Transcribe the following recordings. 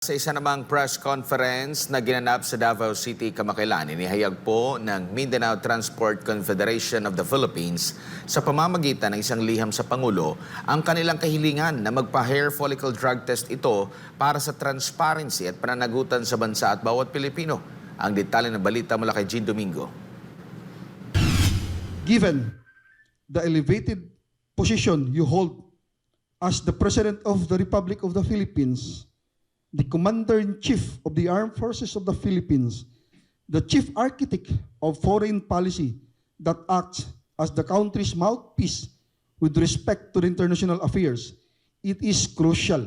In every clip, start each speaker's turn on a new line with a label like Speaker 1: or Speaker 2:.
Speaker 1: Sa isa namang press conference na ginanap sa Davao City kamakailan, inihayag po ng Mindanao Transport Confederation of the Philippines sa pamamagitan ng isang liham sa Pangulo ang kanilang kahilingan na magpa-hair follicle drug test ito para sa transparency at pananagutan sa bansa at bawat Pilipino. Ang detalye ng balita mula kay Jean Domingo.
Speaker 2: Given the elevated position you hold as the President of the Republic of the Philippines, the Commander-in-Chief of the Armed Forces of the Philippines, the Chief Architect of Foreign Policy that acts as the country's mouthpiece with respect to the international affairs, it is crucial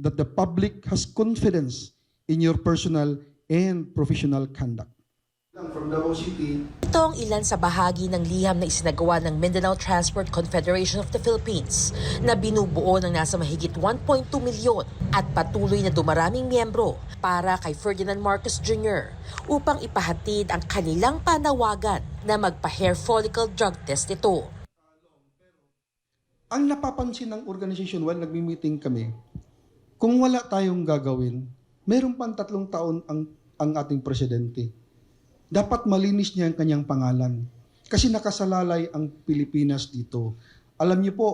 Speaker 2: that the public has confidence in your personal and professional conduct. From Davao City,
Speaker 3: Ito ang ilan sa bahagi ng liham na isinagawa ng Mindanao Transport Confederation of the Philippines na binubuo ng nasa mahigit 1.2 milyon at patuloy na dumaraming miyembro para kay Ferdinand Marcos Jr. upang ipahatid ang kanilang panawagan na magpa-hair follicle drug test ito.
Speaker 2: ang napapansin ng organization while nagmi-meeting kami, kung wala tayong gagawin, meron pang 3 taon ang ating presidente. Dapat malinis niya ang kanyang pangalan. Kasi nakasalalay ang Pilipinas dito. Alam niyo po,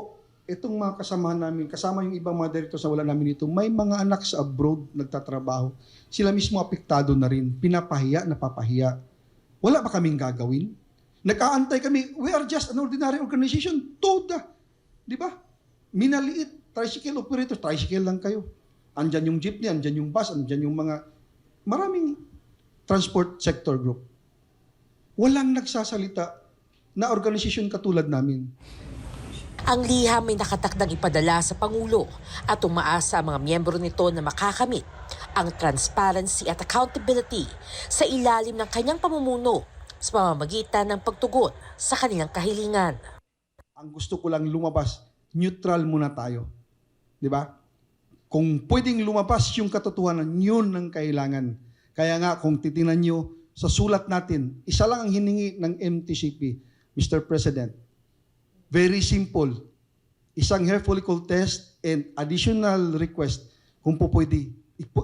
Speaker 2: itong mga kasamahan namin, kasama yung ibang mga directors na wala namin dito, may mga anak sa abroad nagtatrabaho. Sila mismo apektado na rin. Pinapahiya, napapahiya. Wala ba kaming gagawin? Nag-aantay kami. We are just an ordinary organization. Toda. Di ba? Minaliit. Tricycle operator. Tricycle lang kayo. Andyan yung jeepney, andyan yung bus, andyan yung mga maraming transport sector group. Walang nagsasalita na organisasyon katulad namin.
Speaker 3: Ang liham ay nakatakdang ipadala sa Pangulo at umaasa ang mga miyembro nito na makakamit ang transparency at accountability sa ilalim ng kanyang pamumuno sa pamamagitan ng pagtugon sa kanilang kahilingan.
Speaker 2: Ang gusto ko lang lumabas, neutral muna tayo. Di ba? Kung pwedeng lumabas yung katotohanan, yun ang kailangan. Kaya nga, kung titingnan nyo sa sulat natin, isa lang ang hiningi ng MTCP, Mr. President. Very simple. Isang hair follicle test and additional request, kung po pwede,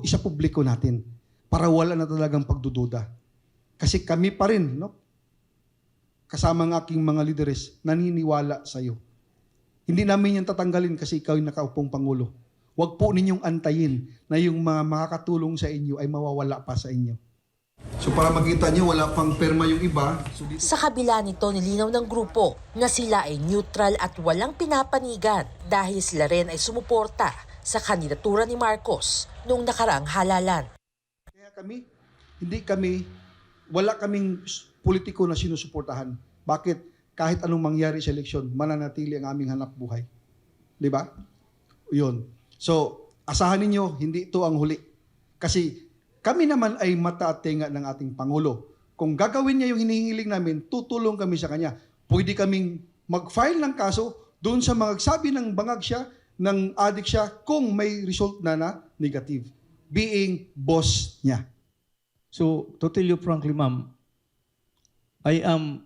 Speaker 2: isa publiko natin para wala na talagang pagdududa. Kasi kami pa rin, no? Kasama ng aking mga lideres, naniniwala sa iyo. Hindi namin yan tatanggalin kasi ikaw yung nakaupong Pangulo. Huwag po ninyong antayin na yung mga makakatulong sa inyo ay mawawala pa sa inyo. So para makita nyo, wala pang perma yung iba. So dito...
Speaker 3: Sa kabila nito, nilinaw ng grupo na sila ay neutral at walang pinapanigan dahil sila rin ay sumuporta sa kandidatura ni Marcos noong nakaraang halalan.
Speaker 2: Kaya wala kaming politiko na sinusuportahan. Bakit? Kahit anong mangyari sa eleksyon, mananatili ang aming hanap buhay. Di ba? Yun. So, asahan ninyo, hindi ito ang huli. Kasi kami naman ay mata at tenga ng ating Pangulo. Kung gagawin niya yung hinihingiling namin, tutulong kami sa kanya. Pwede kaming mag-file ng kaso doon sa mga sabi ng bangag siya, ng addict siya, kung may result na negative. Being boss niya.
Speaker 4: So, to tell you frankly, ma'am, I am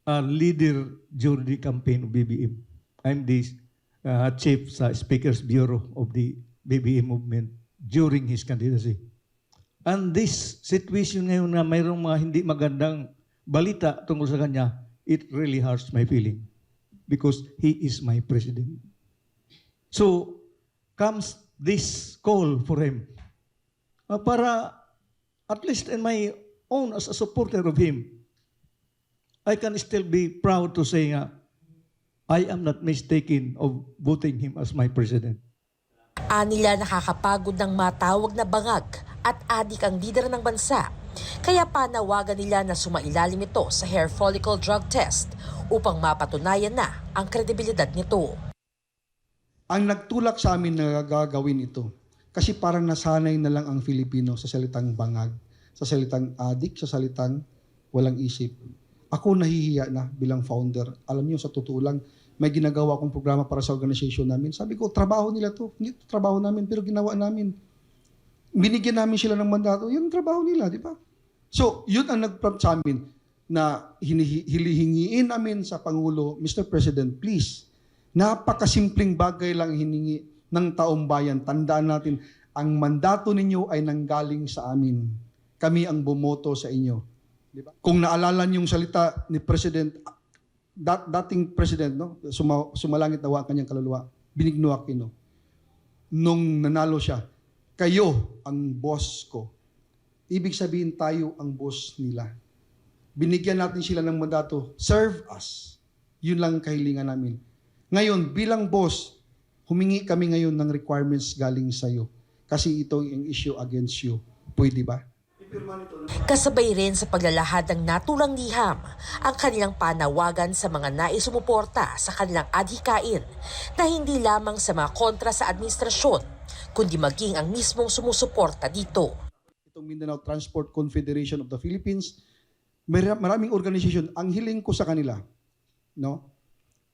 Speaker 4: a leader during the campaign of BBM. I'm the chief sa Speaker's Bureau of the BBM movement during his candidacy. And this situation ngayon na mayroong mga hindi magandang balita tungkol sa kanya, it really hurts my feeling because he is my president. So, comes this call for him para at least in my own as a supporter of him, I can still be proud to say I am not mistaken of voting him as my president.
Speaker 3: Anila nakakapagod ng matawag na bangag at adik ang lider ng bansa. Kaya panawagan nila na sumailalim ito sa hair follicle drug test upang mapatunayan na ang kredibilidad nito.
Speaker 2: Ang nagtulak sa amin na gagawin ito, kasi parang nasanay na lang ang Filipino sa salitang bangag, sa salitang adik, sa salitang walang isip. Ako nahihiya na bilang founder. Alam niyo, sa totoo lang, may ginagawa akong programa para sa organization namin. Sabi ko, trabaho nila to. Hindi to trabaho namin, pero ginawa namin. Binigyan namin sila ng mandato. Yun ang trabaho nila, di ba? So, yun ang nag-prompt sa amin na hilihingiin namin sa Pangulo, Mr. President, please, napakasimpleng bagay lang hiningi ng taong bayan. Tandaan natin, ang mandato ninyo ay nanggaling sa amin. Kami ang bumoto sa inyo. Di ba? Kung naalala niyo yung salita ni President, dating President, no? Sumalangit nawa ang kanyang kaluluwa, Benigno Aquino. Nung nanalo siya, kayo ang boss ko. Ibig sabihin tayo ang boss nila. Binigyan natin sila ng mandato, serve us. Yun lang ang kahilingan namin. Ngayon, bilang boss, humingi kami ngayon ng requirements galing sa'yo. Kasi ito yung issue against you. Pwede ba?
Speaker 3: Kasabay rin sa paglalahad ng naturang liham ang kanilang panawagan sa mga nais sumuporta sa kanilang adhikain na hindi lamang sa mga kontra sa administrasyon, kundi maging ang mismong sumusuporta dito.
Speaker 2: Itong Mindanao Transport Confederation of the Philippines, maraming organisasyon, ang hiling ko sa kanila, no?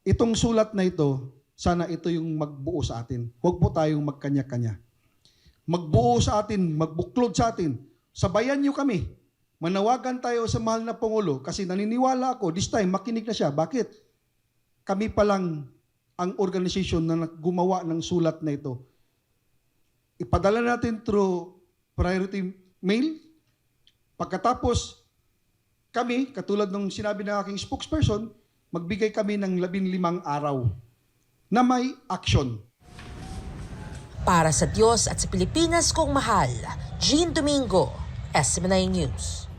Speaker 2: Itong sulat na ito, sana ito yung magbuo sa atin. Huwag po tayong magkanya-kanya. Magbuo sa atin, magbuklod sa atin. Sabayan niyo kami. Manawagan tayo sa mahal na Pangulo kasi naniniwala ako, this time makinig na siya. Bakit? Kami pa lang ang organisasyon na gumawa ng sulat na ito. Ipadala natin through priority mail. Pagkatapos, kami, katulad ng sinabi ng aking spokesperson, magbigay kami ng 15 araw na may action.
Speaker 3: Para sa Diyos at sa Pilipinas kong mahal, Jean Domingo, SMNI News.